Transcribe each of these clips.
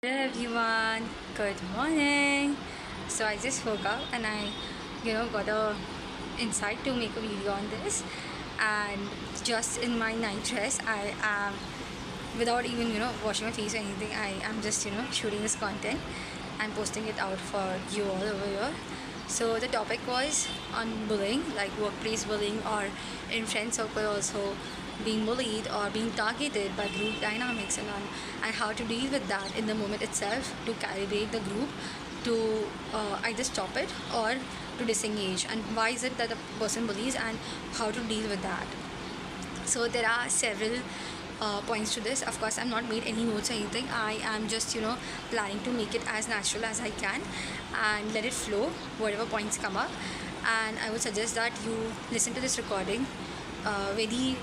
Hello everyone, good morning. So I just woke up and I, got a insight to make a video on this. And just in my night dress, I am, without even washing my face or anything, I am just shooting this content and posting it out for you all over here. So the topic was on bullying, like workplace bullying or in friend circle also being bullied or being targeted by group dynamics and how to deal with that in the moment itself to calibrate the group to either stop it or to disengage, and why is it that the person bullies and how to deal with that. So there are several points to this. Of course, I'm not made any notes or anything. I am just planning to make it as natural as I can and let it flow whatever points come up. And I would suggest that you listen to this recording very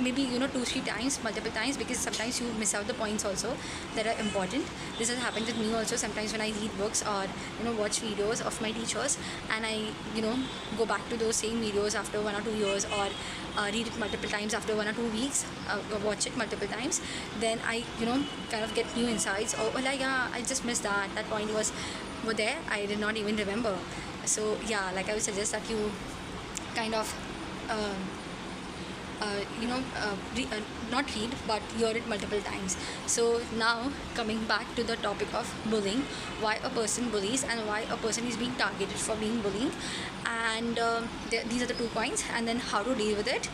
maybe 2-3 times, multiple times, because sometimes you miss out the points also that are important. This has happened with me also sometimes when I read books or watch videos of my teachers, and I go back to those same videos after 1 or 2 years, or read it multiple times after 1 or 2 weeks, watch it multiple times. Then I kind of get new insights. Oh, like, yeah, I just missed that point were there, I did not even remember. So yeah, like I would suggest that you kind of um, not read but hear it multiple times. So now coming back to the topic of bullying, why a person bullies and why a person is being targeted for being bullying, and these are the 2 points, and then how to deal with it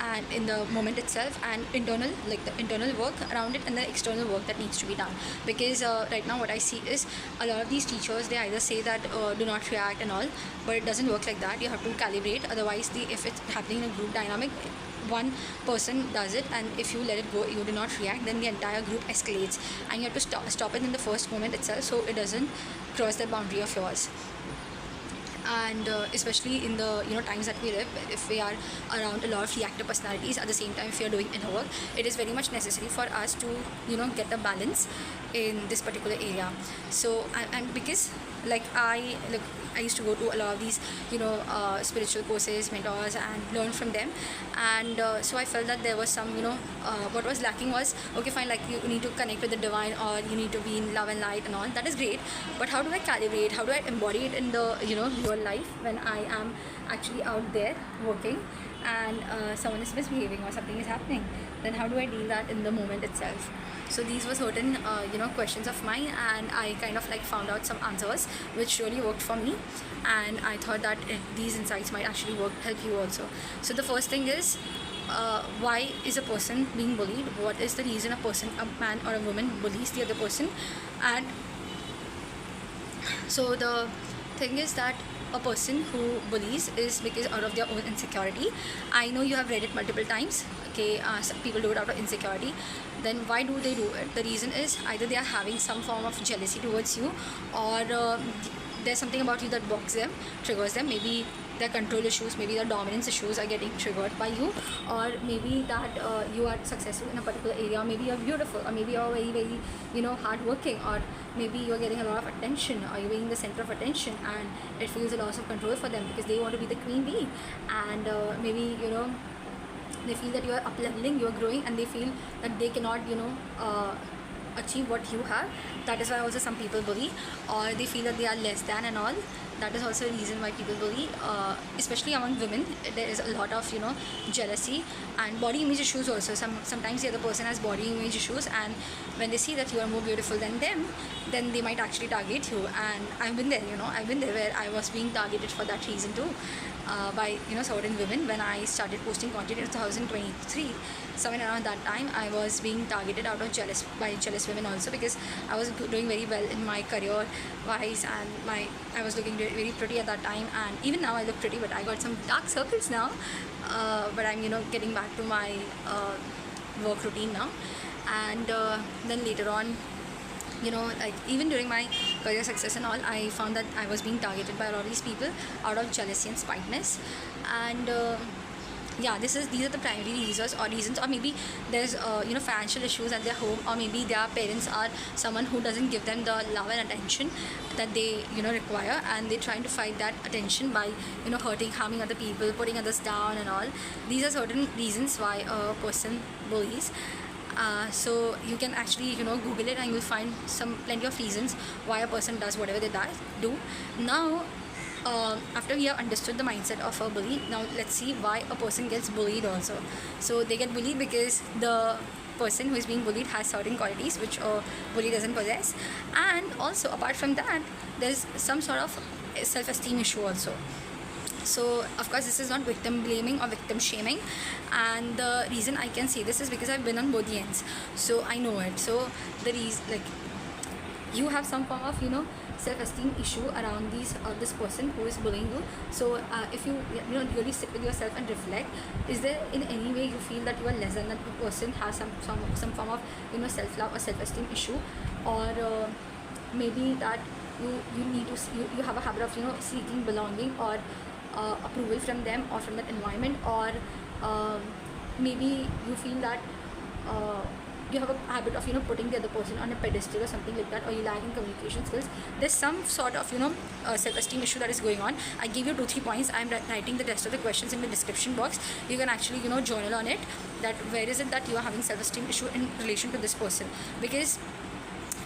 and in the moment itself, and internal, like the internal work around it and the external work that needs to be done. Because right now what I see is a lot of these teachers, they either say that do not react and all, but it doesn't work like that. You have to calibrate, otherwise if it's happening in a group dynamic, one person does it and if you let it go, you do not react, then the entire group escalates, and you have to stop it in the first moment itself so it doesn't cross the boundary of yours. And especially in the times that we live, if we are around a lot of reactive personalities at the same time, if we are doing inner work, it is very much necessary for us to get a balance in this particular area. So and because I used to go to a lot of these spiritual courses, mentors, and learn from them. And so I felt that there was some what was lacking was, okay fine, like you need to connect with the divine, or you need to be in love and light and all, that is great, but how do I calibrate, how do I embody it in the real life when I am actually out there working and someone is misbehaving or something is happening? Then how do I deal that in the moment itself? So these were certain questions of mine, and I kind of like found out some answers which really worked for me, and I thought that these insights might actually help you also. So the first thing is, why is a person being bullied? What is the reason a man or a woman bullies the other person? And so the thing is that a person who bullies is because out of their own insecurity. I know you have read it multiple times. Okay, some people do it out of insecurity. Then why do they do it? The reason is either they are having some form of jealousy towards you, or there's something about you that blocks them, triggers them. Maybe their control issues, maybe their dominance issues are getting triggered by you, or maybe that you are successful in a particular area, or maybe you're beautiful, or maybe you're very very hardworking, or maybe you're getting a lot of attention, or you're being the center of attention, and it feels a loss of control for them because they want to be the queen bee. And maybe they feel that you are up leveling, you are growing, and they feel that they cannot achieve what you have. That is why also some people bully, or they feel that they are less than and all. That is also a reason why people bully, especially among women. There is a lot of jealousy and body image issues also. Sometimes the other person has body image issues, and when they see that you are more beautiful than them, then they might actually target you. And I've been there, I've been there where I was being targeted for that reason too, by certain women. When I started posting content in 2023, somewhere around that time, I was being targeted out of jealous women also, because I was doing very well in my career wise, and I was looking very pretty at that time, and even now I look pretty, but I got some dark circles now, but I'm getting back to my work routine now. And then later on, like even during my career success and all, I found that I was being targeted by a lot of these people out of jealousy and spiteness. And yeah, these are the primary reasons, or maybe there's financial issues at their home, or maybe their parents are someone who doesn't give them the love and attention that they require, and they're trying to fight that attention by hurting, harming other people, putting others down and all. These are certain reasons why a person bullies. So you can actually Google it, and you'll find plenty of reasons why a person does whatever they do. Now, after we have understood the mindset of a bully, now let's see why a person gets bullied also. So they get bullied because the person who is being bullied has certain qualities which a bully doesn't possess, and also apart from that, there's some sort of self-esteem issue also. So of course this is not victim blaming or victim shaming, and the reason I can say this is because I've been on both the ends, so I know it. So the reason, like, you have some form of self-esteem issue around this person who is bullying you. So if you really sit with yourself and reflect, is there in any way you feel that you are less than that person, has some form of self-love or self-esteem issue, or maybe that you need to you have a habit of seeking belonging or approval from them or from that environment, or maybe you feel that you have a habit of putting the other person on a pedestal or something like that, or you lack in communication skills. There's some sort of self-esteem issue that is going on. I give you 2-3 points. I'm writing the rest of the questions in the description box. You can actually journal on it, that where is it that you are having self-esteem issue in relation to this person, because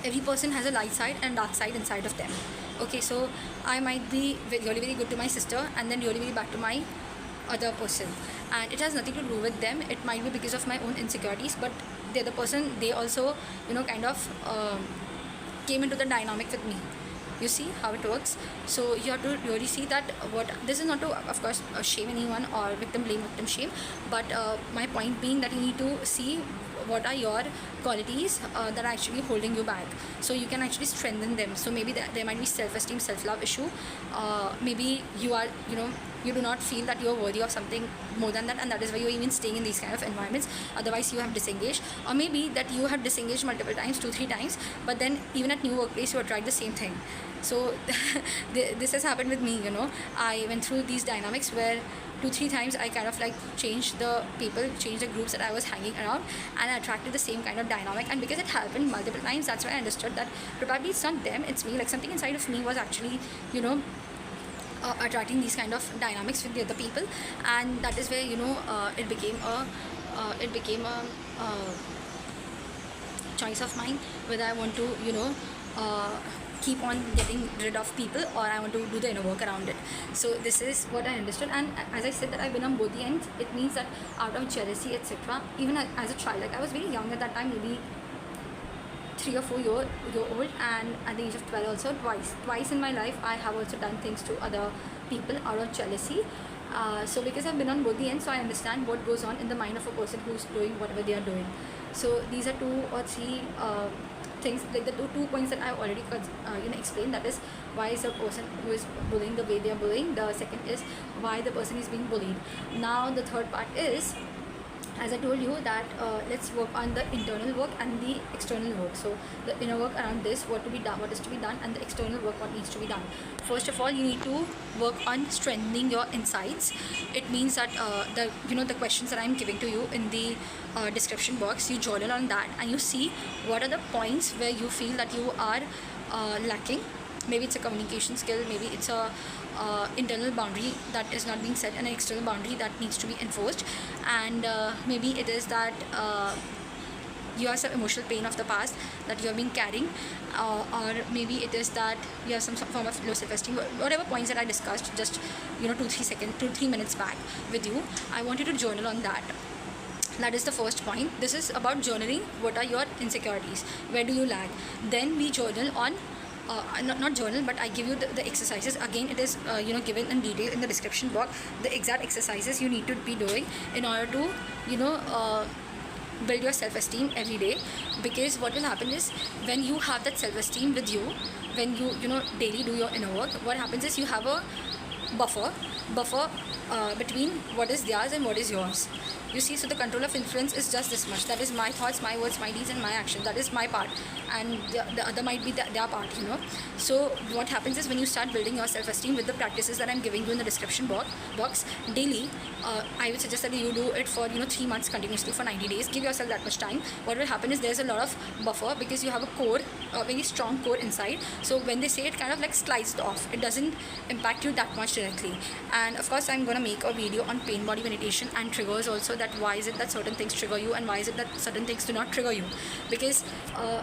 every person has a light side and dark side inside of them. Okay, so I might be really very good to my sister and then really very bad to my other person, and it has nothing to do with them. It might be because of my own insecurities, but the other person, they also kind of came into the dynamic with me. You see how it works. So you have to really see that what this is not to, of course, shame anyone or victim blame, victim shame, but my point being that you need to see what are your qualities that are actually holding you back, so you can actually strengthen them. So maybe there might be self-esteem, self-love issue. Maybe you are you do not feel that you are worthy of something more than that, and that is why you're even staying in these kind of environments. Otherwise you have disengaged, or maybe that you have disengaged multiple times, 2-3 times, but then even at new workplace you have tried the same thing. So this has happened with me. I went through these dynamics where 2-3 times I kind of like changed the people, changed the groups that I was hanging around, and I attracted the same kind of dynamic. And because it happened multiple times, that's why I understood that probably it's not them, it's me. Like something inside of me was actually attracting these kind of dynamics with the other people, and that is where it became a choice of mine, whether I want to keep on getting rid of people, or I want to do the inner work around it. So this is what I understood, and as I said that I've been on both the ends. It means that out of jealousy, etc., even as a child, like I was very young at that time, maybe 3 or 4 year old, and at the age of 12 also, twice in my life I have also done things to other people out of jealousy. So because I've been on both the ends, so I understand what goes on in the mind of a person who's doing whatever they are doing. So these are 2 or 3 things, like the two points that I've already explained. That is, why is a person who is bullying the way they are bullying. The second is why the person is being bullied. Now the third part is, as I told you, that let's work on the internal work and the external work. So the inner work around this, what is to be done, and the external work, what needs to be done. First of all, you need to work on strengthening your insights. It means that the questions that I'm giving to you in the description box, you journal on that and you see what are the points where you feel that you are lacking. Maybe it's a communication skill, maybe it's a internal boundary that is not being set, and an external boundary that needs to be enforced, and maybe it is that you have some emotional pain of the past that you have been carrying, or maybe it is that you have some form of low self-esteem. Whatever points that I discussed just 2-3 minutes back with you, I want you to journal on that. That is the first point. This is about journaling. What are your insecurities? Where do you lag? Then we journal on not journal, but I give you the exercises. Again, it is given in detail in the description box, the exact exercises you need to be doing in order to build your self-esteem every day. Because what will happen is, when you have that self-esteem with you, when you daily do your inner work, what happens is you have a buffer between what is theirs and what is yours. You see, so the control of influence is just this much. That is my thoughts, my words, my deeds, and my actions. That is my part, and the other might be their part. So what happens is, when you start building your self-esteem with the practices that I'm giving you in the description box daily, I would suggest that you do it for 3 months continuously for 90 days. Give yourself that much time. What will happen is, there's a lot of buffer, because you have a core, a very strong core inside. So when they say, it kind of like sliced off. It doesn't impact you that much directly. And of course I'm gonna make a video on pain body meditation and triggers also, that why is it that certain things trigger you and why is it that certain things do not trigger you. Because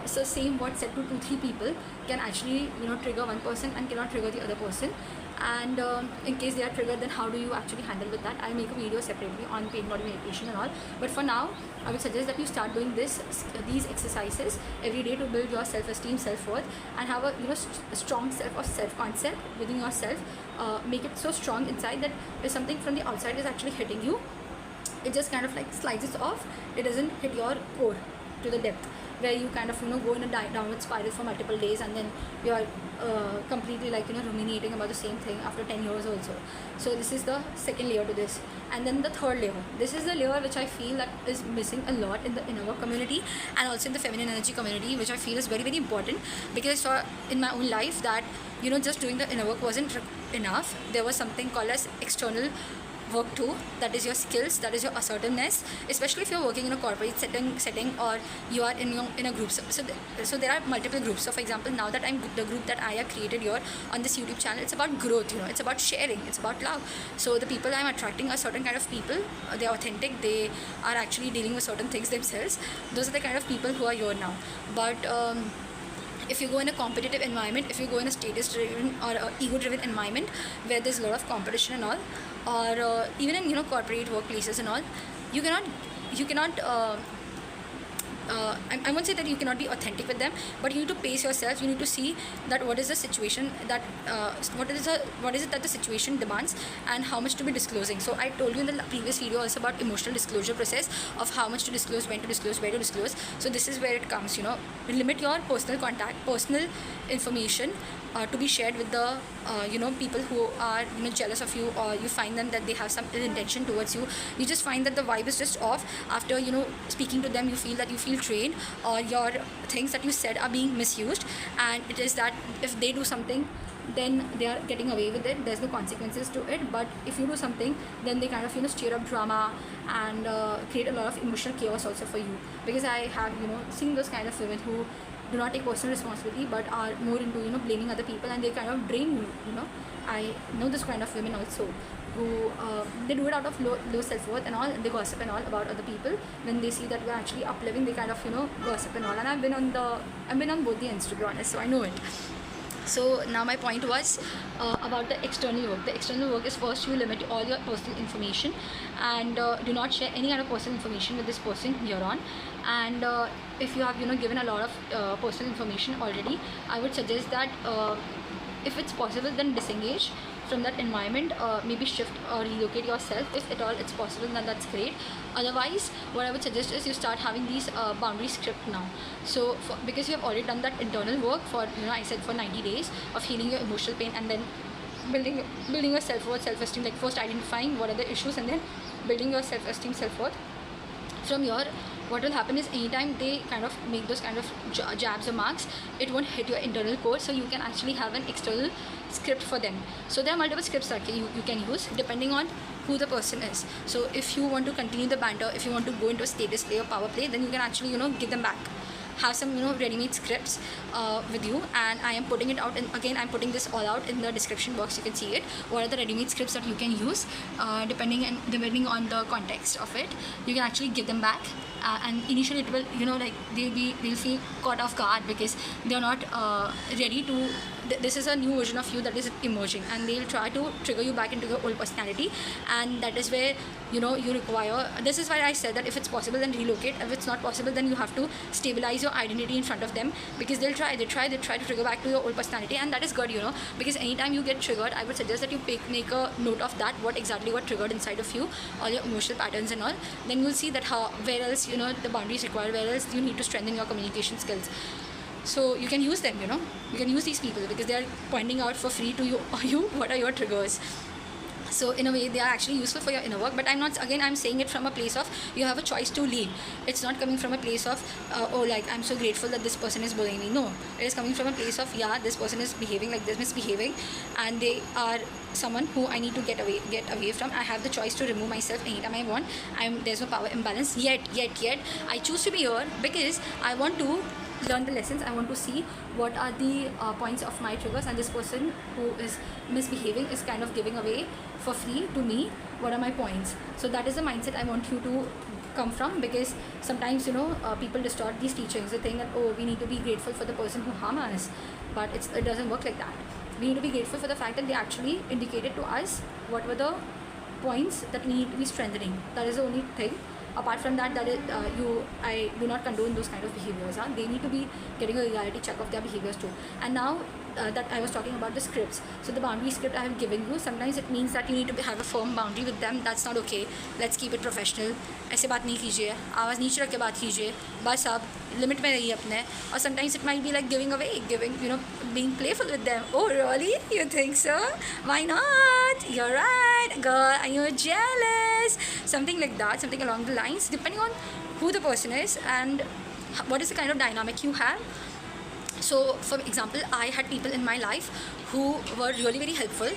so same what said to 2-3 people can actually trigger one person and cannot trigger the other person. And in case they are triggered, then how do you actually handle with that? I'll make a video separately on pain body meditation and all, but for now I would suggest that you start doing these exercises every day to build your self-esteem, self-worth, and have a strong self-concept within yourself. Make it so strong inside that if something from the outside is actually hitting you, it just kind of like slides it off. It doesn't hit your core to the depth where you kind of go in a downward spiral for multiple days, and then you are completely like ruminating about the same thing after 10 years also. So this is the second layer to this. And then the third layer, this is the layer which I feel that is missing a lot in the inner work community and also in the feminine energy community, which I feel is very, very important. Because I saw in my own life that just doing the inner work wasn't enough. There was something called as external work too, that is your skills, that is your assertiveness, especially if you're working in a corporate setting or you are in a group. So there are multiple groups. So for example, now that I'm the group that I have created here on this YouTube channel, it's about growth, it's about sharing, it's about love. So the people I'm attracting are certain kind of people. They're authentic, they are actually dealing with certain things themselves. Those are the kind of people who are here now. But if you go in a competitive environment, if you go in a status driven or ego driven environment where there's a lot of competition and all, or even in corporate workplaces and all, you cannot I won't say that you cannot be authentic with them, but you need to pace yourself. You need to see that what is the situation that what is it that the situation demands and how much to be disclosing. So I told you in the previous video also about emotional disclosure process of how much to disclose, when to disclose, where to disclose. So this is where it comes. Limit your personal contact, personal information to be shared with the people who are jealous of you, or you find them that they have some ill intention towards you. You just find that the vibe is just off. After speaking to them, you feel trained, or your things that you said are being misused, and it is that if they do something, then they are getting away with it. There's no consequences to it. But if you do something, then they kind of stir up drama and create a lot of emotional chaos also for you. Because I have seen those kind of women who do not take personal responsibility but are more into blaming other people, and they kind of drain you. I know this kind of women also who they do it out of low self-worth and all, and they gossip and all about other people. When they see that we're actually up living, they kind of gossip and all. And I've been on both the ends, to be honest, so I know it. So now my point was about the external work. The external work is, first you limit all your personal information and do not share any kind of personal information with this person here on. And if you have given a lot of personal information already, I would suggest that if it's possible, then disengage from that environment, maybe shift or relocate yourself. If at all it's possible, then that's great. Otherwise, what I would suggest is you start having these boundary script now. So because you have already done that internal work for I said for 90 days of healing your emotional pain, and then building your self-worth, self-esteem, like first identifying what are the issues and then building your self-esteem, self-worth. From your, what will happen is anytime they kind of make those kind of jabs or marks, it won't hit your internal core. So you can actually have an external script for them. So there are multiple scripts that you can use depending on who the person is. So if you want to continue the banter, if you want to go into a status play or power play, then you can actually give them back. Have some ready-made scripts with you, and I am putting it out, and again I'm putting this all out in the description box. You can see it. What are the ready-made scripts that you can use depending on the context of it. You can actually give them back, and initially it will like they'll feel caught off guard because they're not ready to. This is a new version of you that is emerging, and they'll try to trigger you back into your old personality, and that is where you require. This is why I said that if it's possible, then relocate. If it's not possible, then you have to stabilize your identity in front of them, because they try to trigger back to your old personality, and that is good, because anytime you get triggered, I would suggest that you make a note of that, what exactly got triggered inside of you, all your emotional patterns and all. Then you'll see that where else the boundaries required, where else you need to strengthen your communication skills. So you can use them, you can use these people because they are pointing out for free to you what are your triggers. So in a way they are actually useful for your inner work. But I'm saying it from a place of you have a choice to leave. It's not coming from a place of oh, like I'm so grateful that this person is bullying me. No, it is coming from a place of this person is behaving like this, misbehaving, and they are someone who I need to get away from. I have the choice to remove myself anytime I want. There's no power imbalance yet I choose to be here because I want to learn the lessons. I want to see what are the points of my triggers, and this person who is misbehaving is kind of giving away for free to me. What are my points? So that is the mindset I want you to come from, because sometimes people distort these teachings. They think that, oh, we need to be grateful for the person who harmed us, but it doesn't work like that. We need to be grateful for the fact that they actually indicated to us what were the points that we need to be strengthening. That is the only thing. Apart from that, I do not condone those kind of behaviors. They need to be getting a reality check of their behaviors too. And now that I was talking about the scripts, so the boundary script I have given you, sometimes it means that you need to have a firm boundary with them. That's not okay. Let's keep it professional. ऐसे बात नहीं कीजिए, आवाज़ नीचे रख के बात कीजिए, बस आप लिमिट में रहिए अपने. Or sometimes it might be like giving away, being playful with them. Oh really? You think so? Why not? You're right, girl. Are you jealous? Something like that, something along the lines, depending on who the person is and what is the kind of dynamic you have. So for example, I had people in my life who were really very helpful.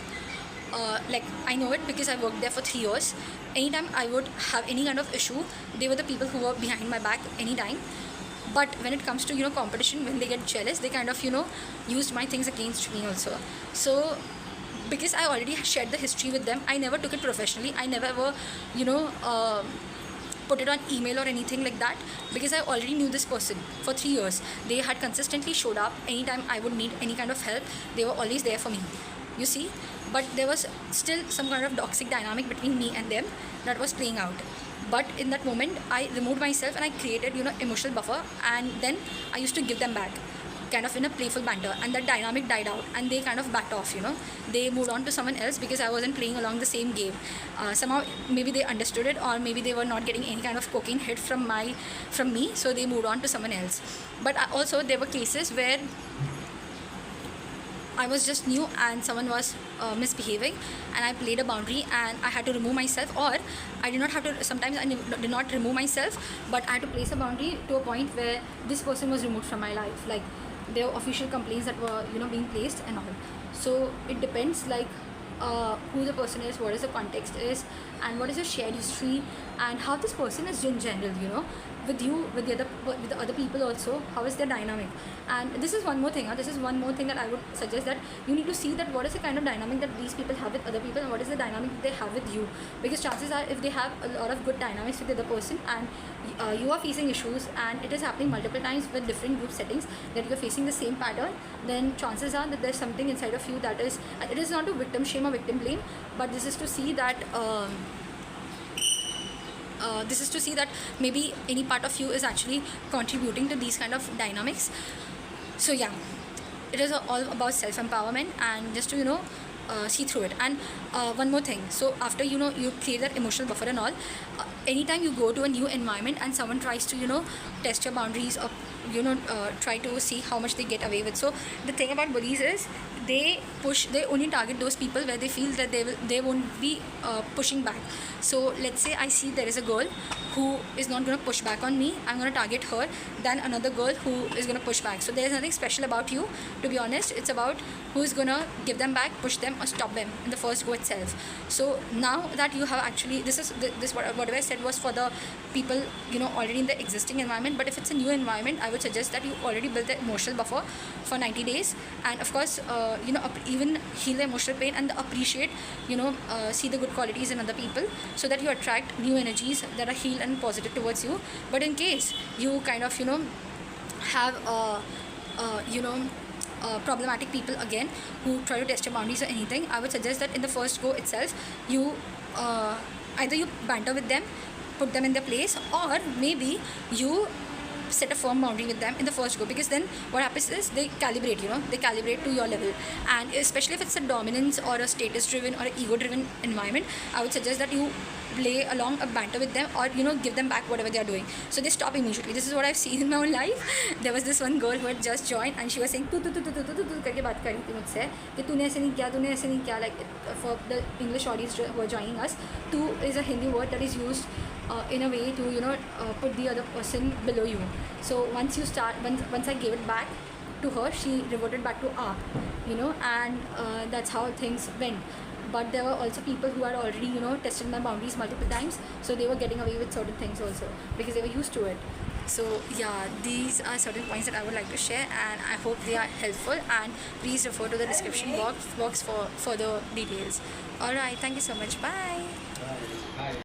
Like I know it because I worked there for 3 years. Anytime I would have any kind of issue, they were the people who were behind my back anytime. But when it comes to competition, when they get jealous, they kind of used my things against me also. So because I already shared the history with them, I never took it professionally. I never ever put it on email or anything like that, because I already knew this person for 3 years. They had consistently showed up anytime I would need any kind of help. They were always there for me, you see. But there was still some kind of toxic dynamic between me and them that was playing out. But in that moment, I removed myself and I created emotional buffer, and then I used to give them back, kind of in a playful banter, and that dynamic died out and they kind of backed off. They moved on to someone else because I wasn't playing along the same game. Somehow maybe they understood it, or maybe they were not getting any kind of cocaine hit from me, so they moved on to someone else. But also there were cases where I was just new and someone was misbehaving, and I played a boundary and I had to remove myself, or I did not have to. Sometimes I did not remove myself, but I had to place a boundary to a point where this person was removed from my life. Like there were official complaints that were being placed and all. So it depends, like who the person is, what is the context is, and what is your shared history, and how this person is in general, with you, with the other people also, how is their dynamic. And this is one more thing that I would suggest, that you need to see that what is the kind of dynamic that these people have with other people, and what is the dynamic that they have with you. Because chances are, if they have a lot of good dynamics with the other person, and you are facing issues and it is happening multiple times with different group settings, that you're facing the same pattern, then chances are that there's something inside of you that is, it is not to victim shame or victim blame, but this is to see that maybe any part of you is actually contributing to these kind of dynamics. So yeah, it is all about self-empowerment, and just to see through it. And one more thing, so after you create that emotional buffer and all, anytime you go to a new environment and someone tries to test your boundaries, or try to see how much they get away with. So the thing about bullies is they only target those people where they feel that they won't be pushing back. So let's say I see there is a girl who is not going to push back on me, I'm going to target her than another girl who is going to push back. So there's nothing special about you, to be honest. It's about who is going to give them back, push them, or stop them in the first go itself. So now that you have actually, whatever I said was for the people already in the existing environment. But if it's a new environment, I would suggest that you already build the emotional buffer for 90 days, and of course even heal the emotional pain and appreciate, see the good qualities in other people, so that you attract new energies that are healed and positive towards you. But in case you kind of have problematic people again who try to test your boundaries or anything, I would suggest that in the first go itself, you either you banter with them, put them in their place, or maybe you set a firm boundary with them in the first go. Because then what happens is they calibrate to your level. And especially if it's a dominance or a status driven or an ego driven environment, I would suggest that you play along a banter with them, or give them back whatever they are doing, so they stop immediately. This is what I've seen in my own life. There was this one girl who had just joined, and she was saying tu करके बात कर रही थी मुझसे कि तूने ऐसे नहीं किया, like for the English audience who are joining us, tu is a Hindi word that is used in a way to put the other person below you. So once I gave it back to her, she reverted back to up, and that's how things went. But there were also people who had already tested my boundaries multiple times, so they were getting away with certain things also because they were used to it. So yeah, these are certain points that I would like to share, and I hope they are helpful, and please refer to the description box for further details. Alright, thank you so much. Bye.